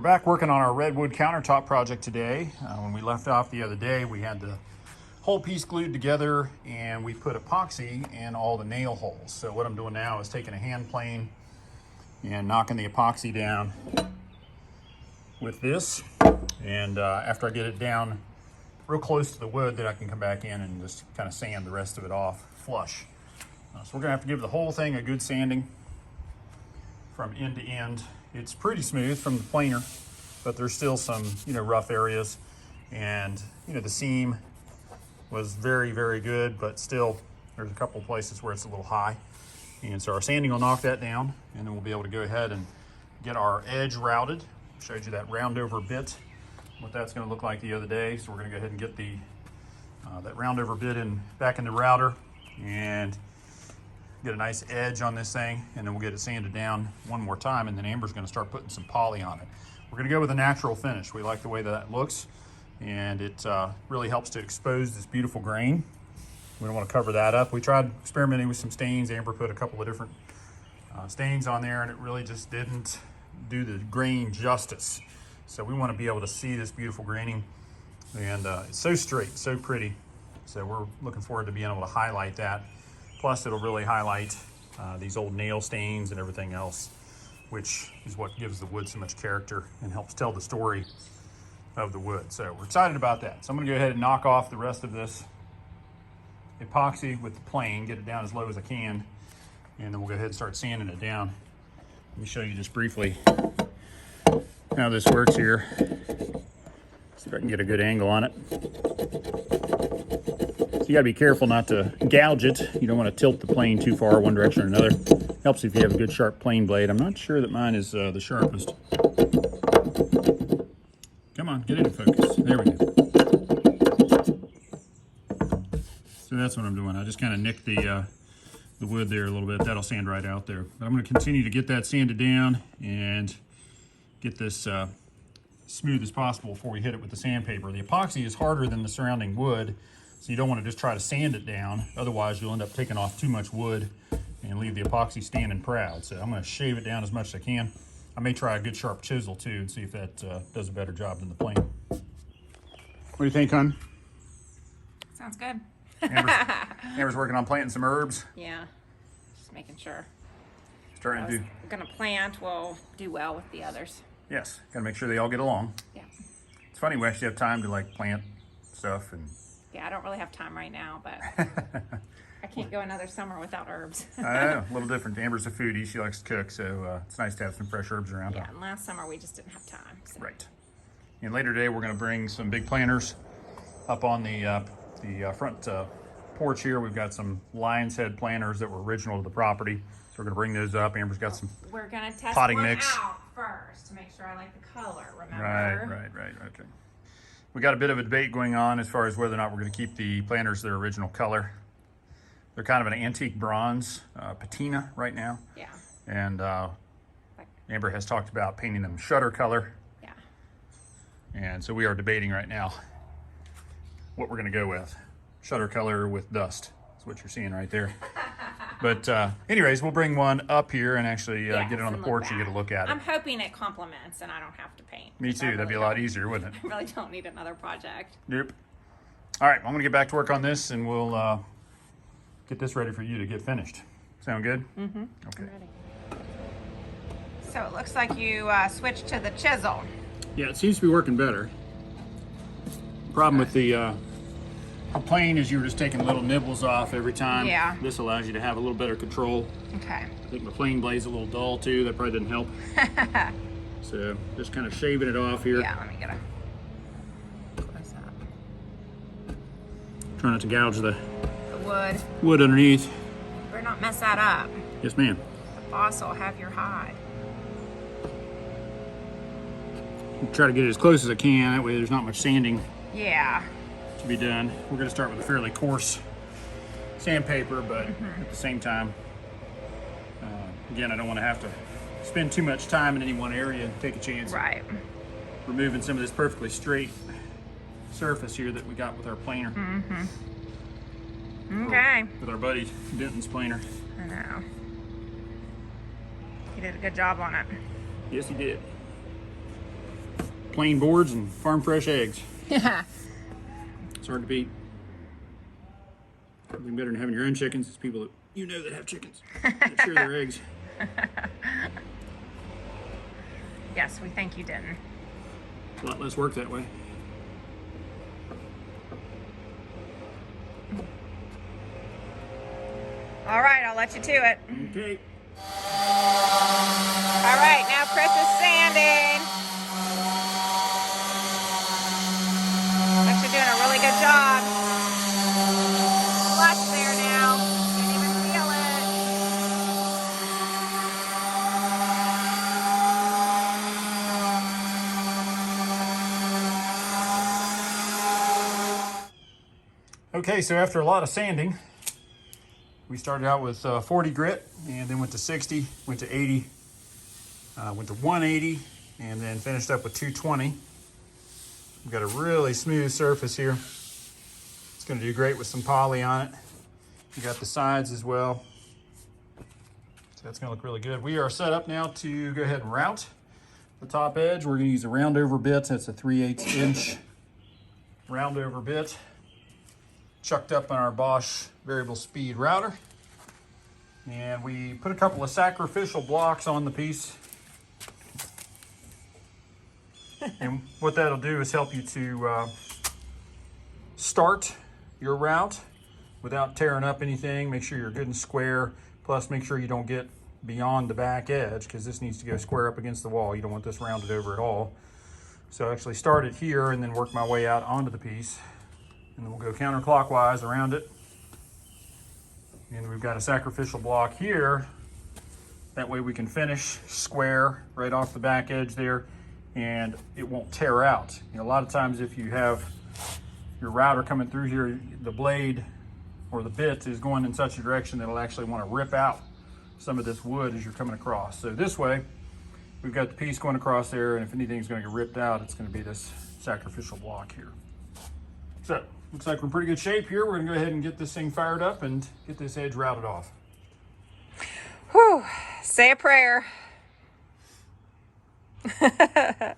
back working on our redwood countertop project today. When we left off the other day, we had the whole piece glued together and we put epoxy in all the nail holes. So what I'm doing now is taking a hand plane and knocking the epoxy down with this. And after I get it down real close to the wood, then I can come back in and just kind of sand the rest of it off flush. So we're gonna have to give the whole thing a good sanding from end to end. It's pretty smooth from the planer, but there's still some, rough areas. And, the seam was very, very good, but still there's a couple of places where it's a little high. And so our sanding will knock that down, and then we'll be able to go ahead and get our edge routed. Showed you that round over bit, what that's gonna look like the other day. So we're gonna go ahead and get the that round over bit back in the router and get a nice edge on this thing, and then we'll get it sanded down one more time, and then Amber's gonna start putting some poly on it. We're gonna go with a natural finish. We like the way that looks, and it really helps to expose this beautiful grain. We don't wanna cover that up. We tried experimenting with some stains. Amber put a couple of different stains on there, and it really just didn't do the grain justice. So we wanna be able to see this beautiful graining, and it's so straight, so pretty. So we're looking forward to being able to highlight that. Plus, it'll really highlight these old nail stains and everything else, which is what gives the wood so much character and helps tell the story of the wood. So we're excited about that. So I'm gonna go ahead and knock off the rest of this epoxy with the plane, get it down as low as I can, and then we'll go ahead and start sanding it down. Let me show you just briefly how this works here. See if I can get a good angle on it. You gotta be careful not to gouge it. You don't want to tilt the plane too far one direction or another. Helps if you have a good sharp plane blade. I'm not sure that mine is the sharpest. Come on, get into focus. There we go. So that's what I'm doing. I just kind of nicked the wood there a little bit. That'll sand right out there. But I'm going to continue to get that sanded down and get this smooth as possible before we hit it with the sandpaper. The epoxy is harder than the surrounding wood, so you don't want to just try to sand it down. Otherwise, you'll end up taking off too much wood and leave the epoxy standing proud. So I'm going to shave it down as much as I can. I may try a good sharp chisel too and see if that does a better job than the plane. What do you think, hon? Sounds good. Amber's working on planting some herbs. Yeah, just making sure. Starting to do. Gonna plant will do well with the others. Yes, gotta make sure they all get along. Yeah. It's funny, we actually have time to plant stuff and. Yeah, I don't really have time right now, but I can't go another summer without herbs. I know, a little different. Amber's a foodie, she likes to cook, so it's nice to have some fresh herbs around. Yeah, and last summer we just didn't have time. So. Right. And later today we're gonna bring some big planters up on the front porch here. We've got some lion's head planters that were original to the property, so we're gonna bring those up. Amber's got some We're gonna test potting one mix out first to make sure I like the color, remember? Right, okay. We got a bit of a debate going on as far as whether or not we're going to keep the planters their original color. They're kind of an antique bronze patina right now. Yeah. And Amber has talked about painting them shutter color. Yeah. And so we are debating right now what we're going to go with. Shutter color with dust. That's what you're seeing right there. But anyways, we'll bring one up here and actually get it on the porch and get a look at it. I'm hoping it complements and I don't have to paint. Me too. That'd be a lot easier, wouldn't it? I really don't need another project. Nope. All right, I'm going to get back to work on this, and we'll get this ready for you to get finished. Sound good? Mm-hmm. Okay. I'm ready. So it looks like you switched to the chisel. Yeah, it seems to be working better. Problem with the plane is you were just taking little nibbles off every time. Yeah. This allows you to have a little better control. Okay. I think my plane blade's a little dull too. That probably didn't help. So just kind of shaving it off here. Yeah, let me get a close up. Try not to gouge the Wood underneath. Better not mess that up. Yes, ma'am. The boss will have your hide. Try to get it as close as I can. That way there's not much sanding Yeah. to be done. We're going to start with a fairly coarse sandpaper, but at the same time, again, I don't want to have to spend too much time in any one area and take a chance Right. removing some of this perfectly straight surface here that we got with our planer. Okay. With our buddy Denton's planer. I know. You did a good job on it. Yes, he did. plain boards and farm fresh eggs. Yeah. It's hard to beat. Nothing better than having your own chickens. It's people that you know that have chickens that share their eggs. Yes, we think you didn't. A lot less work that way. All right, I'll let you to it. Okay. All right, now Chris is sanding. Actually doing a really good job. Flush there now. Can't even feel it. Okay, so after a lot of sanding, we started out with 40 grit and then went to 60, went to 80, went to 180, and then finished up with 220. We've got a really smooth surface here. It's going to do great with some poly on it. You got the sides as well. So that's going to look really good. We are set up now to go ahead and route the top edge. We're going to use a round over bit. That's a 3/8 inch round over bit, chucked up in our Bosch variable speed router. And we put a couple of sacrificial blocks on the piece. And what that'll do is help you to start your route without tearing up anything. Make sure you're good and square. Plus, make sure you don't get beyond the back edge, because this needs to go square up against the wall. You don't want this rounded over at all. So I actually start it here and then work my way out onto the piece. And then we'll go counterclockwise around it. And we've got a sacrificial block here. That way we can finish square right off the back edge there, and it won't tear out. You know, a lot of times if you have your router coming through here, the blade or the bit is going in such a direction that it'll actually want to rip out some of this wood as you're coming across. So this way, we've got the piece going across there, and if anything's going to get ripped out, it's going to be this sacrificial block here. So, looks like we're in pretty good shape here. We're going to go ahead and get this thing fired up and get this edge routed off. Whew. Say a prayer. Trying to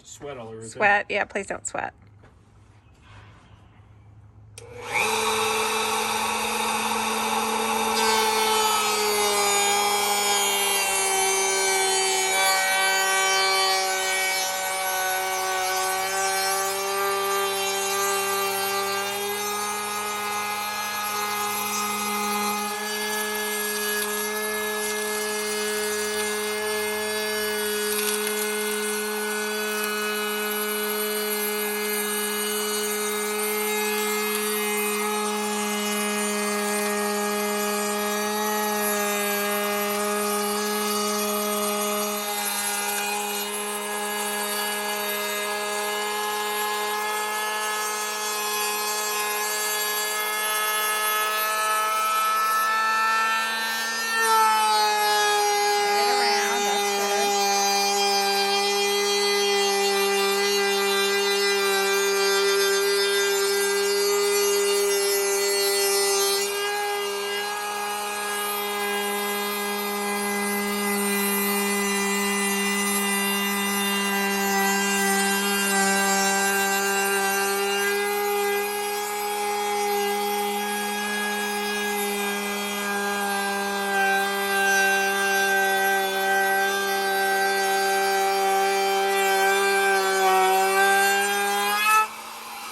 sweat all over. Sweat. Yeah, please don't sweat.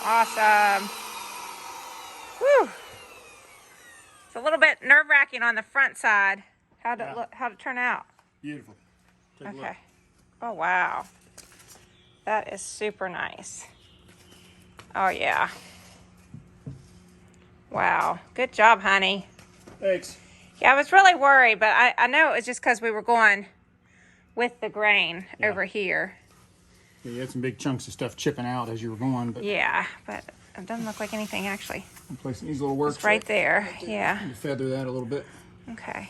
Awesome. Whew. It's a little bit nerve-wracking on the front side. How'd it look? How'd it turn out? Beautiful. Take a look. Okay. Oh, wow. That is super nice. Oh, yeah. Wow. Good job, honey. Thanks. Yeah, I was really worried, but I know it was just because we were going with the grain over here. Yeah, you had some big chunks of stuff chipping out as you were going, but Yeah, but it doesn't look like anything actually. I'm placing these little works It's right there. Yeah. to feather that a little bit. Okay.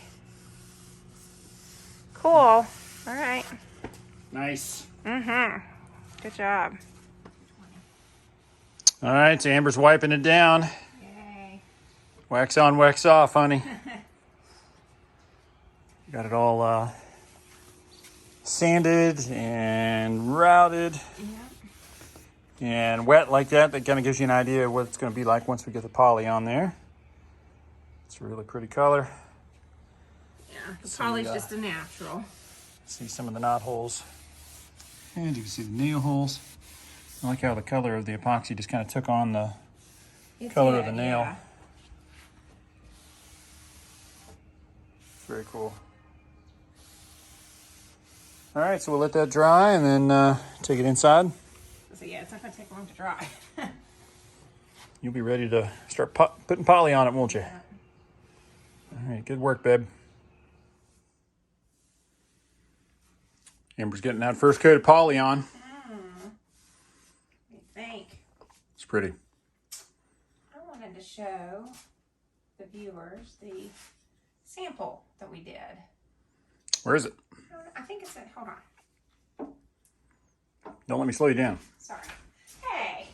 Cool. All right. Nice. Mm-hmm. Good job. All right, so Amber's wiping it down. Yay. Wax on, wax off, honey. Got it all sanded and routed and wet like that. That kind of gives you an idea of what it's going to be like once we get the poly on there. It's a really pretty color. Yeah, the poly's just a natural. See some of the knot holes. And you can see the nail holes. I like how the color of the epoxy just kind of took on the color of the nail. Yeah. Very cool. All right, so we'll let that dry and then take it inside. So yeah, it's not gonna take long to dry. You'll be ready to start putting poly on it, won't you? Yeah. All right, good work, babe. Amber's getting that first coat of poly on. What do you think? It's pretty. I wanted to show the viewers the sample that we did. Where is it? I think it's at, hold on. Don't let me slow you down. Sorry. Hey.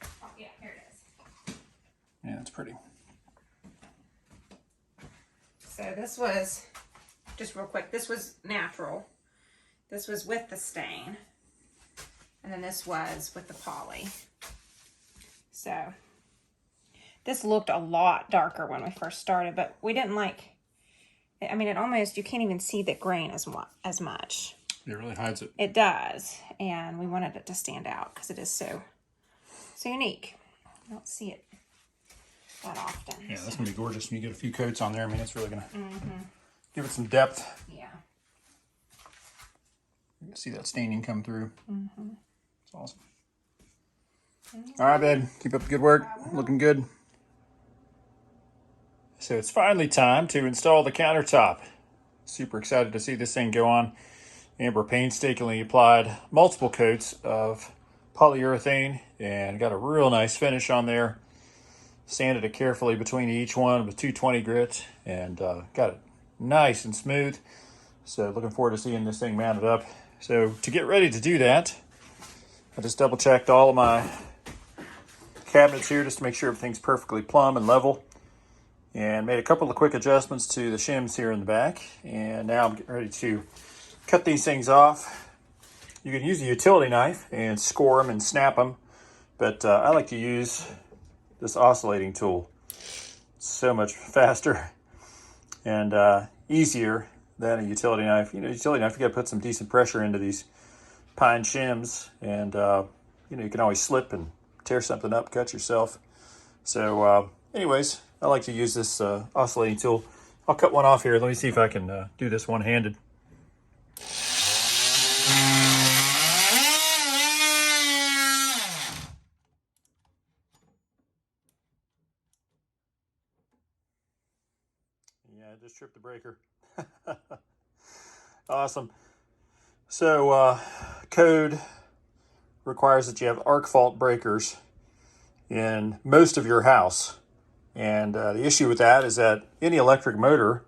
Oh, yeah, here it is. Yeah, it's pretty. So this was, just real quick, this was natural. This was with the stain. And then this was with the poly. So this looked a lot darker when we first started, but we didn't like, I mean, it almost, you can't even see the grain as much. It really hides it. It does, and we wanted it to stand out because it is so unique. I don't see it that often. Yeah, that's gonna be gorgeous when you get a few coats on there. I mean, it's really gonna give it some depth. Yeah. You can see that staining come through. It's awesome. All right, babe. Keep up the good work. Looking good. So it's finally time to install the countertop. Super excited to see this thing go on. Amber painstakingly applied multiple coats of polyurethane and got a real nice finish on there. Sanded it carefully between each one with 220 grit and got it nice and smooth. So looking forward to seeing this thing mounted up. So to get ready to do that, I just double checked all of my cabinets here just to make sure everything's perfectly plumb and level. And made a couple of quick adjustments to the shims here in the back. And now I'm getting ready to cut these things off. You can use a utility knife and score them and snap them. But I like to use this oscillating tool. It's so much faster and easier than a utility knife. You know, utility knife, you gotta put some decent pressure into these pine shims. And you know, you can always slip and tear something up, cut yourself. So anyways, I like to use this oscillating tool. I'll cut one off here. Let me see if I can do this one-handed. Yeah, I just tripped the breaker. Awesome. So code requires that you have arc fault breakers in most of your house. And the issue with that is that any electric motor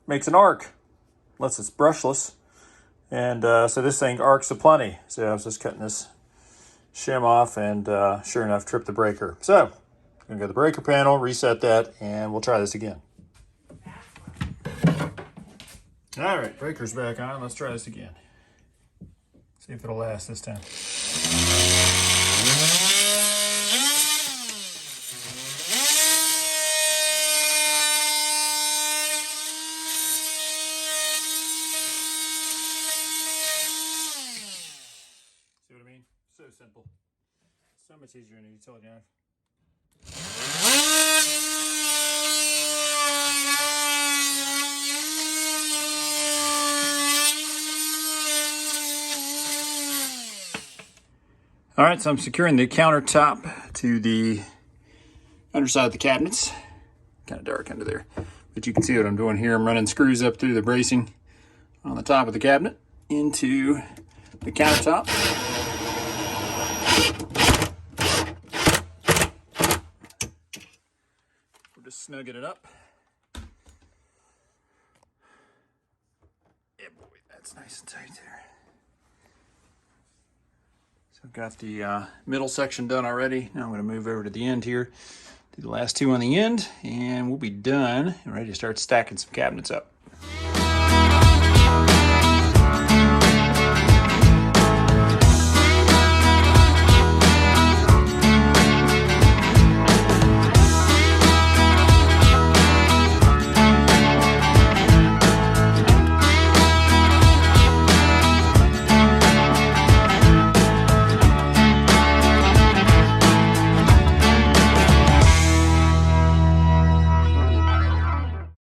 makes an arc, unless it's brushless. And so this thing arcs aplenty. So I was just cutting this shim off and sure enough, tripped the breaker. So I'm gonna go to the breaker panel, reset that, and we'll try this again. All right, breaker's back on. Let's try this again. See if it'll last this time. So simple. So much easier than a utility knife. All right, so I'm securing the countertop to the underside of the cabinets. Kind of dark under there, but you can see what I'm doing here. I'm running screws up through the bracing on the top of the cabinet into the countertop. We're just snugging it up. Yeah, boy, that's nice and tight there. So I've got the middle section done already. Now I'm going to move over to the end here to Do the last two on the end, and we'll be done and ready to start stacking some cabinets up.